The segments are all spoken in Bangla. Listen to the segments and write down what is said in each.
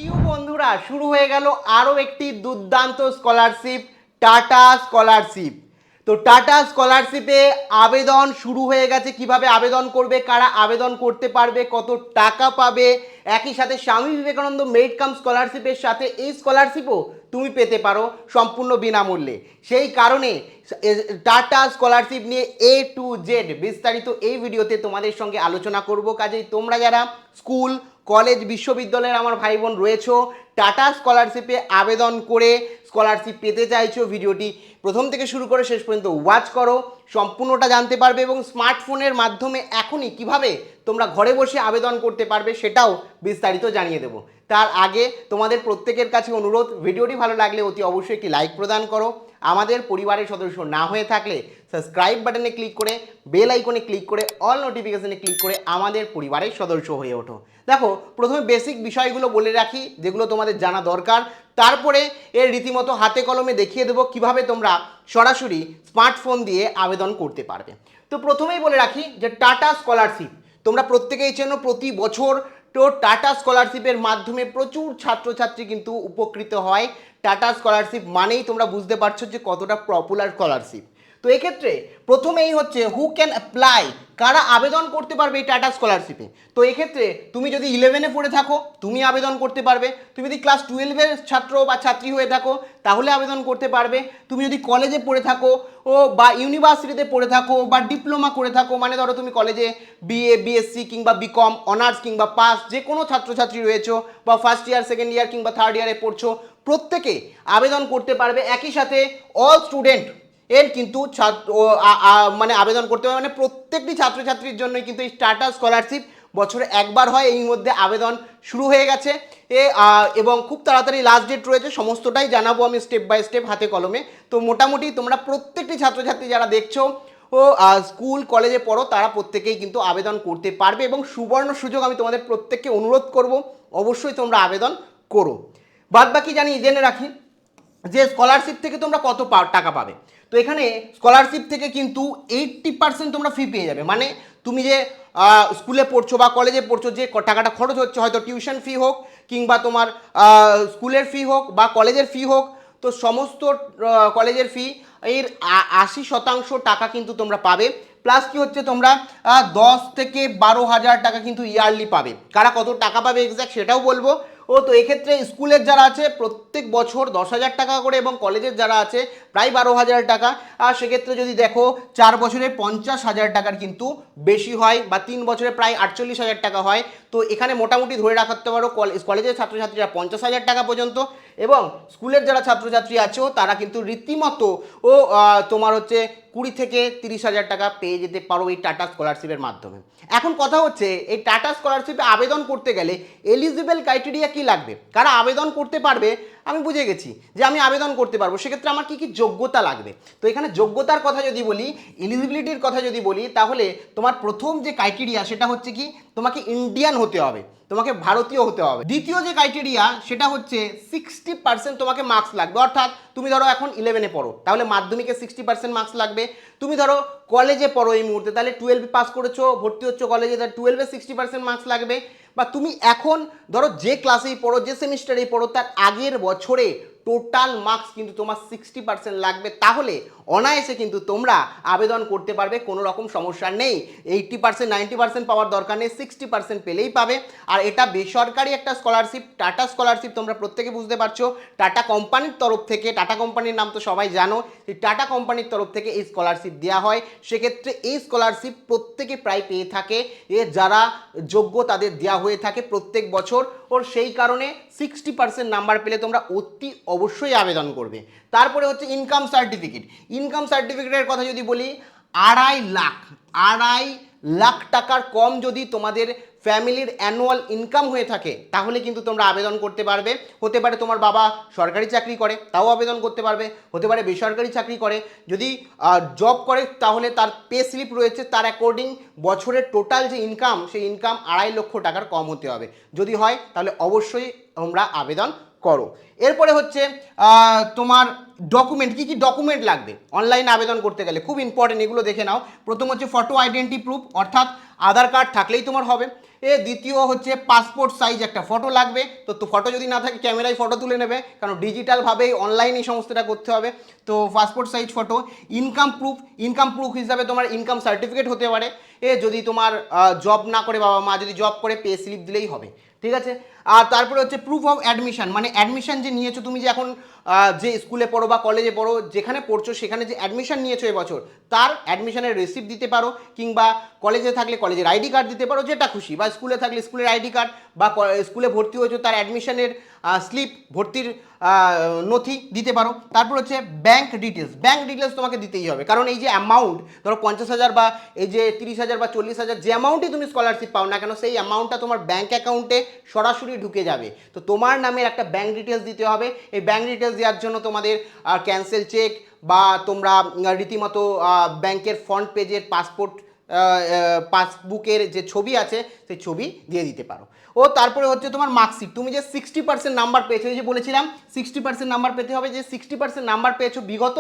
ইউ বন্ধুরা, শুরু হয়ে গেল আরও একটি দুর্দান্ত স্কলারশিপ, টাটা স্কলারশিপ। তো টাটা স্কলারশিপে আবেদন শুরু হয়ে গেছে। কিভাবে আবেদন করবে, কারা আবেদন করতে পারবে, কত টাকা পাবে, একই সাথে স্বামী বিবেকানন্দ মেরিট কাম স্কলারশিপের সাথে এই স্কলারশিপও তুমি পেতে পারো সম্পূর্ণ বিনামূল্যে। সেই কারণে টাটা স্কলারশিপ নিয়ে এ টু জেড বিস্তারিত এই ভিডিওতে তোমাদের সঙ্গে আলোচনা করব। কাজেই তোমরা যারা স্কুল, কলেজ, বিশ্ববিদ্যালয়ের আমার ভাই বোন রয়েছো, টাটা স্কলারশিপে আবেদন করে স্কলারশিপ পেতে চাইছো, ভিডিওটি প্রথম থেকে শুরু করে শেষ পর্যন্ত ওয়াচ করো, সম্পূর্ণটা জানতে পারবে এবং স্মার্টফোনের মাধ্যমে এখনই কিভাবে তোমরা ঘরে বসে আবেদন করতে পারবে সেটাও বিস্তারিত জানিয়ে দেবো। তার আগে তোমাদের প্রত্যেকের কাছে অনুরোধ, ভিডিওটি ভালো লাগলে অতি অবশ্যই একটি লাইক প্রদান করো। আমাদের পরিবারের সদস্য না হয়ে থাকলে সাবস্ক্রাইব বাটনে ক্লিক করে বেল আইকনে ক্লিক করে অল নোটিফিকেশনে ক্লিক করে আমাদের পরিবারের সদস্য হয়ে ওঠো। দেখো, প্রথমে বেসিক বিষয়গুলো বলে রাখি যেগুলো তোমাদের জানা দরকার, তারপরে এর রীতিমতো হাতে কলমে দেখিয়ে দেবো কিভাবে তোমরা সরাসরি স্মার্টফোন দিয়ে আবেদন করতে পারবে। তো প্রথমেই বলে রাখি যে টাটা স্কলারশিপ তোমরা প্রত্যেকেই চেনো। প্রতি বছর তো টাটা স্কলারশিপের মাধ্যমে প্রচুর ছাত্রছাত্রী কিন্তু উপকৃত হয়। টাটা স্কলারশিপ মানেই তোমরা বুঝতে পারছো যে কতটা পপুলার স্কলারশিপ। তো এক্ষেত্রে প্রথমেই হচ্ছে হু ক্যান অ্যাপ্লাই, কারা আবেদন করতে পারবে এই টাটা স্কলারশিপে। তো এক্ষেত্রে তুমি যদি 11-এ পড়ে থাকো তুমি আবেদন করতে পারবে, তুমি যদি ক্লাস 12-এর ছাত্র বা ছাত্রী হয়ে থাকো তাহলে আবেদন করতে পারবে, তুমি যদি কলেজে পড়ে থাকো বা ইউনিভার্সিটিতে পড়ে থাকো বা ডিপ্লোমা করে থাকো, মানে ধরো তুমি কলেজে বিএ, বিএসসি কিংবা বিকম অনার্স কিংবা পাস যে কোনো ছাত্রছাত্রী রয়েছো বা ফার্স্ট ইয়ার, সেকেন্ড ইয়ার কিংবা থার্ড ইয়ারে পড়ছো, প্রত্যেকে আবেদন করতে পারবে। একই সাথে অল স্টুডেন্ট এর কিন্তু মানে আবেদন করতে হবে, মানে প্রত্যেকটি ছাত্রছাত্রীর জন্যই কিন্তু এই টাটা স্কলারশিপ বছরে একবার হয়। এই মধ্যে আবেদন শুরু হয়ে গেছে এবং খুব তাড়াতাড়ি লাস্ট ডেট রয়েছে। সমস্তটাই জানাবো আমি স্টেপ বাই স্টেপ হাতে কলমে। তো মোটামুটি তোমরা প্রত্যেকটি ছাত্রছাত্রী যারা দেখছো ও স্কুল কলেজে পড়ো তারা প্রত্যেকেই কিন্তু আবেদন করতে পারবে এবং সুবর্ণ সুযোগ, আমি তোমাদের প্রত্যেককে অনুরোধ করব অবশ্যই তোমরা আবেদন করো। বাদ বাকি জেনে রাখি যে স্কলারশিপ থেকে তোমরা কত টাকা পাবে। তো এখানে স্কলারশিপ থেকে কিন্তু 80% তোমরা ফি পেয়ে যাবে। মানে তুমি যে স্কুলে পড়ছো বা কলেজে পড়ছো, যে টাকাটা খরচ হচ্ছে, হয়তো টিউশন ফি হোক কিংবা তোমার স্কুলের ফি হোক বা কলেজের ফি হোক, তো সমস্ত কলেজের ফি এর 80% টাকা কিন্তু তোমরা পাবে। প্লাস কি হচ্ছে, তোমরা 10 থেকে 12,000 টাকা কিন্তু ইয়ারলি পাবে। কারা কত টাকা পাবে এক্স্যাক্ট সেটাও বলবো। তো এক্ষেত্রে স্কুলের যারা আছে প্রত্যেক বছর 10,000 টাকা করে এবং কলেজের যারা আছে প্রায় 12,000 টাকা। আর সেক্ষেত্রে যদি দেখো 4 বছরে 50,000 টাকার কিন্তু বেশি হয় বা 3 বছরে প্রায় 48,000 টাকা হয়। তো এখানে মোটামুটি ধরে রাখতে পারো কলেজের ছাত্রছাত্রীরা 50,000 টাকা পর্যন্ত এবং স্কুলের যারা ছাত্রছাত্রী আছো তারা কিন্তু রীতিমতো তোমার হচ্ছে 20 থেকে 30,000 টাকা পেয়ে যেতে পারো এই টাটা স্কলারশিপের মাধ্যমে। এখন কথা হচ্ছে এই টাটা স্কলারশিপে আবেদন করতে গেলে এলিজিবল ক্রাইটেরিয়া কি লাগবে, কারা আবেদন করতে পারবে। আমি বুঝে গেছি যে আমি আবেদন করতে পারবো, সেক্ষেত্রে আমার কি কি যোগ্যতা লাগবে। তো এখানে যোগ্যতার কথা যদি বলি, এলিজিবিলিটির কথা যদি বলি, তাহলে তোমার প্রথম যে ক্রাইটেরিয়া সেটা হচ্ছে কি, তোমাকে ইন্ডিয়ান হতে হবে, তোমাকে ভারতীয় হতে হবে। দ্বিতীয় যে ক্রাইটেরিয়া সেটা হচ্ছে 60% তোমাকে মার্কস লাগবে। অর্থাৎ তুমি ধরো এখন 11-এ পড়ো তাহলে মাধ্যমিকে 60% মার্কস লাগবে। তুমি ধরো কলেজে পড়ো এই মুহূর্তে, তাহলে 12 পাস করেছো, ভর্তি হচ্ছ কলেজে, তাহলে 12-এ 60% মার্কস লাগবে। বা তুমি এখন ধরো যে ক্লাসেই পড়ো, যে সেমিস্টারেই পড়ো, তার আগের বছরে টোটাল মার্কস কিন্তু তোমার 60% লাগবে। তাহলে অনায়াসে কিন্তু তোমরা আবেদন করতে পারবে, কোনো রকম সমস্যা নেই। 80% 90% পাওয়ার দরকার নেই, 60% পেলেই পাবে। আর এটা বেসরকারি একটা স্কলারশিপ, টাটা স্কলারশিপ, তোমরা প্রত্যেকে বুঝতে পারছো টাটা কোম্পানির তরফ থেকে, টাটা কোম্পানির নাম তো সবাই জানো, এই টাটা কোম্পানির তরফ থেকে এই স্কলারশিপ দেওয়া হয়। সেক্ষেত্রে এই স্কলারশিপ প্রত্যেকে প্রায় পেয়ে থাকে, যারা যোগ্য তাদের দেওয়া হয়ে থাকে প্রত্যেক বছর। ওর সেই কারণে 60% নাম্বার পেলে তোমরা অতি অবশ্যই আবেদন করবে। তারপরে হচ্ছে ইনকাম সার্টিফিকেট। ইনকাম সার্টিফিকেটের কথা যদি বলি, 2.5 লাখ টাকার কম যদি তোমাদের ফ্যামিলির অ্যানুয়াল ইনকাম হয়ে থাকে তাহলে কিন্তু তোমরা আবেদন করতে পারবে। হতে পারে তোমার বাবা সরকারি চাকরি করে, তাও আবেদন করতে পারবে। হতে পারে বেসরকারি চাকরি করে, যদি জব করে তাহলে তার পে স্লিপ রয়েছে, তার অ্যাকর্ডিং বছরের টোটাল যে ইনকাম সেই ইনকাম 2.5 লক্ষ টাকার কম হতে হবে। যদি হয় তাহলে অবশ্যই তোমরা আবেদন করো। এরপরে হচ্ছে তোমার ডকুমেন্ট, কি কি ডকুমেন্ট লাগবে অনলাইনে আবেদন করতে গেলে, খুব ইম্পর্টেন্ট, এগুলো দেখে নাও। প্রথম হচ্ছে ফটো আইডেন্টি প্রুফ, অর্থাৎ আধার কার্ড থাকলেই তোমার হবে। দ্বিতীয় হচ্ছে পাসপোর্ট সাইজ একটা ফটো লাগবে। তো ফটো যদি না থাকে ক্যামেরায় ফটো তুলে নেবে, কারণ ডিজিটালভাবেই অনলাইনে সমস্তটা করতে হবে। তো passport size photo. Income proof হিসাবে তোমার ইনকাম সার্টিফিকেট হতে পারে, যদি তোমার জব না করে বাবা মা যদি জব করে পে স্লিপ দিলেই হবে, ঠিক আছে। আর তারপরে হচ্ছে প্রুফ অফ অ্যাডমিশন, মানে অ্যাডমিশন যে নিয়েছো তুমি, যে এখন যে স্কুলে পড়ো বা কলেজে পড়ো, যেখানে পড়ছো সেখানে যে অ্যাডমিশন নিয়েছো এবছর, তার অ্যাডমিশনের রিসিপ্ট দিতে পারো, কিংবা কলেজে থাকলে কলেজের আইডি কার্ড দিতে পারো, যেটা খুশি, বা স্কুলে থাকলে স্কুলের আইডি কার্ড, বা স্কুলে ভর্তি হয়েছো তার অ্যাডমিশনের স্লিপ, ভর্তির নথি দিতে পারো। তারপর হচ্ছে ব্যাংক ডিটেলস তোমাকে দিতেই হবে, কারণ এই যে অ্যামাউন্ট ধরো 50,000 বা এই যে 30,000 বা 40,000, যে অ্যামাউন্টই তুমি স্কলারশিপ পাও না কেন, সেই অ্যামাউন্টটা তোমার ব্যাংক অ্যাকাউন্টে সরাসরি ঢুকে যাবে। তো তোমার নামের একটা ব্যাংক ডিটেলস দিতে হবে। এই ব্যাংক ডিটেলস দেওয়ার জন্য তোমাদের ক্যান্সেল চেক বা তোমরা রীতিমতো ব্যাংকের ফ্রন্ট পেজের পাসবুকের যে ছবি আছে সেই ছবি দিয়ে দিতে পারো। তারপরে হচ্ছে তোমার মার্কশিট, তুমি যে 60% নাম্বার পেয়েছো, এই যে বলেছিলাম 60% নাম্বার পেতে হবে, যে 60% নাম্বার পেয়েছো বিগত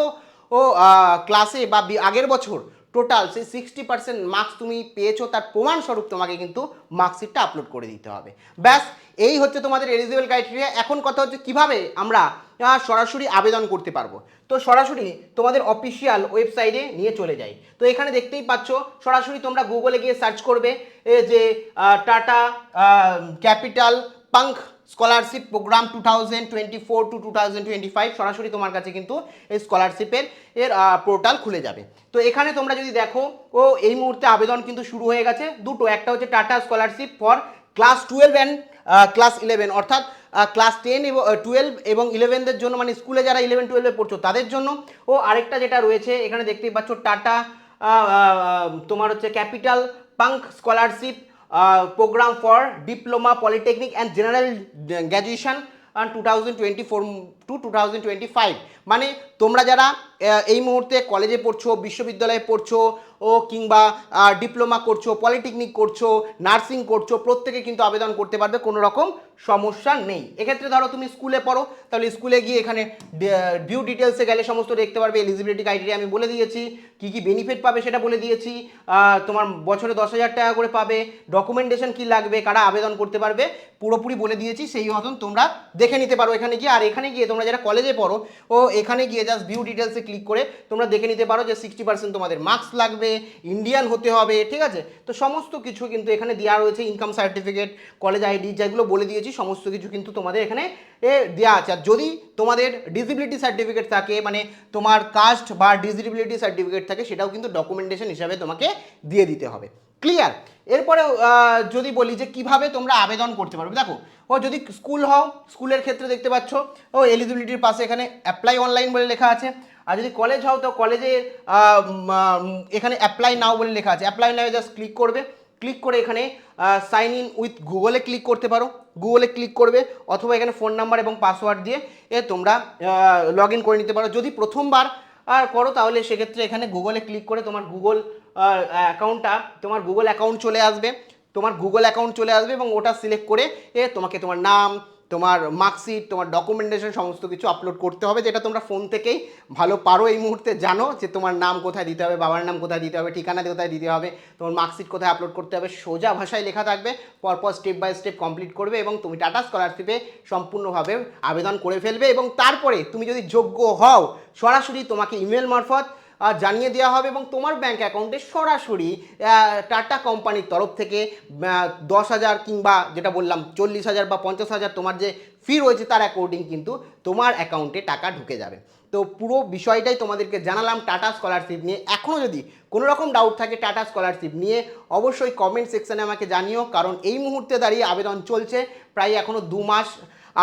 ক্লাসে বা আগের বছর টোটাল সেই 60% মার্কস তুমি পেয়েছো, তার প্রমাণস্বরূপ তোমাকে কিন্তু মার্কশিটটা আপলোড করে দিতে হবে। ব্যাস, এই হচ্ছে তোমাদের এলিজিবল ক্রাইটেরিয়া। এখন কথা হচ্ছে কিভাবে আমরা সরাসরি আবেদন করতে পারবো। তো সরাসরি তোমাদের অফিসিয়াল ওয়েবসাইটে নিয়ে চলে যাই। তো এখানে দেখতেই পাচ্ছ, সরাসরি তোমরা গুগলে গিয়ে সার্চ করবে যে Tata capital Pankh scholarship program 2024 to 2025, সরাসরি তোমার কাছে কিন্তু এই স্কলারশিপের পোর্টাল খুলে যাবে। তো এখানে তোমরা যদি দেখো, এই মুহূর্তে আবেদন কিন্তু শুরু হয়ে গেছে দুটো, একটা হচ্ছে tata scholarship for class 12 and class 11, অর্থাৎ ক্লাস 10 এবং 12 এবং 11দের জন্য, মানে স্কুলে যারা 11-12-এ পড়ছো তাদের জন্য। আরেকটা যেটা রয়েছে এখানে দেখতেই পাচ্ছ, টাটা তোমার হচ্ছে capital Pankh scholarship program for diploma polytechnic and general graduation 2024 to 2025, মানে তোমরা যারা এই মুহূর্তে কলেজে পড়ছো, বিশ্ববিদ্যালয়ে পড়ছো, কিংবা ডিপ্লোমা করছো, পলিটেকনিক করছো, নার্সিং করছো, প্রত্যেকে কিন্তু আবেদন করতে পারবে, কোনো রকম সমস্যা নেই। এক্ষেত্রে ধরো তুমি স্কুলে পড়ো, তাহলে স্কুলে গিয়ে এখানে ভিউ ডিটেলসে গেলে সমস্ত দেখতে পারবে। এলিজিবিলিটি ক্রাইটেরিয়া আমি বলে দিয়েছি, কী কী বেনিফিট পাবে সেটা বলে দিয়েছি, তোমার বছরে 10,000 টাকা করে পাবে, ডকুমেন্টেশন কী লাগবে, কারা আবেদন করতে পারবে, পুরোপুরি বলে দিয়েছি। সেই মতন তোমরা দেখে নিতে পারো এখানে গিয়ে। আর এখানে গিয়ে তোমরা যারা কলেজে পড়ো, এখানে গিয়ে জাস্ট ভিউ ডিটেলসে ক্লিক করে তোমরা দেখে নিতে পারো যে 60% তোমাদের মার্কস লাগবে, ইন্ডিয়ান হতে হবে, ঠিক আছে। তো সমস্ত কিছু কিন্তু এখানে দেওয়া রয়েছে, ইনকাম সার্টিফিকেট, কলেজ আইডি, যেগুলো বলে দিয়েছি সমস্ত কিছু কিন্তু তোমাদের এখানে দেওয়া আছে। আর যদি তোমাদের ডিসেবিলিটি সার্টিফিকেট থাকে, মানে তোমার কাস্ট বা ডিসেবিলিটি সার্টিফিকেট থাকে, সেটাও কিন্তু ডকুমেন্টেশন হিসাবে তোমাকে দিয়ে দিতে হবে। ক্লিয়ার? এরপরে যদি বলি যে কিভাবে তোমরা আবেদন করতে পারবে, দেখো যদি স্কুল হও, স্কুলের ক্ষেত্রে দেখতে পাচ্ছ এলিজিবিলিটির পাশে এখানে অ্যাপ্লাই অনলাইন বলে লেখা আছে। আর যদি কলেজ হও তো কলেজে এখানে অ্যাপ্লাই নাও বলে লেখা আছে। অ্যাপ্লাই নাও জাস্ট ক্লিক করবে, ক্লিক করে এখানে সাইন ইন উইথ গুগলে ক্লিক করতে পারো, গুগলে ক্লিক করবে, অথবা এখানে ফোন নাম্বার এবং পাসওয়ার্ড দিয়ে তোমরা লগ ইন করে নিতে পারো। যদি প্রথমবার করো তাহলে সেক্ষেত্রে এখানে গুগলে ক্লিক করে তোমার গুগল অ্যাকাউন্ট চলে আসবে, এবং ওটা সিলেক্ট করে তোমাকে তোমার নাম, তোমার মার্কশিট, তোমার ডকুমেন্টেশন সমস্ত কিছু আপলোড করতে হবে, যেটা তোমরা ফোন থেকেই ভালো পারো এই মুহূর্তে, জানো যে তোমার নাম কোথায় দিতে হবে, বাবার নাম কোথায় দিতে হবে, ঠিকানা কোথায় দিতে হবে, তোমার মার্কশিট কোথায় আপলোড করতে হবে, সোজা ভাষায় লেখা থাকবে, পরপর স্টেপ বাই স্টেপ কমপ্লিট করবে এবং তুমি টাটা স্কলারশিপে সম্পূর্ণভাবে আবেদন করে ফেলবে। এবং তারপরে তুমি যদি যোগ্য হও, সরাসরি তোমাকে ইমেল মারফত জানিয়ে দেওয়া হবে এবং তোমার ব্যাঙ্ক অ্যাকাউন্টে সরাসরি টাটা কোম্পানির তরফ থেকে 10,000 কিংবা যেটা বললাম 40,000 বা 50,000 তোমার যে ফি রয়েছে তার অ্যাকর্ডিং কিন্তু তোমার অ্যাকাউন্টে টাকা ঢুকে যাবে। তো পুরো বিষয়টাই তোমাদেরকে জানালাম টাটা স্কলারশিপ নিয়ে। এখনও যদি কোনো রকম ডাউট থাকে টাটা স্কলারশিপ নিয়ে, অবশ্যই কমেন্ট সেকশানে আমাকে জানিও, কারণ এই মুহূর্তে দাঁড়িয়ে আবেদন চলছে, প্রায় এখনও 2 মাস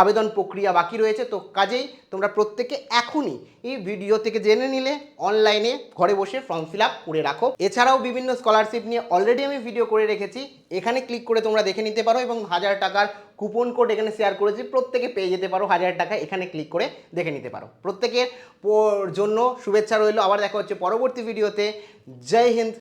আবেদন প্রক্রিয়া বাকি রয়েছে। তো কাজেই তোমরা প্রত্যেকে এখনই এই ভিডিও থেকে জেনে নিলে অনলাইনে ঘরে বসে ফর্ম ফিল আপ করে রাখো। এছাড়াও বিভিন্ন স্কলারশিপ নিয়ে অলরেডি আমি ভিডিও করে রেখেছি, এখানে ক্লিক করে তোমরা দেখে নিতে পারো এবং 1000 টাকার কুপন কোড এখানে শেয়ার করেছি, প্রত্যেকে পেয়ে যেতে পারো 1000 টাকা, এখানে ক্লিক করে দেখে নিতে পারো। প্রত্যেকের জন্য শুভেচ্ছা রইল। আবার দেখা হচ্ছে পরবর্তী ভিডিওতে। জয় হিন্দ।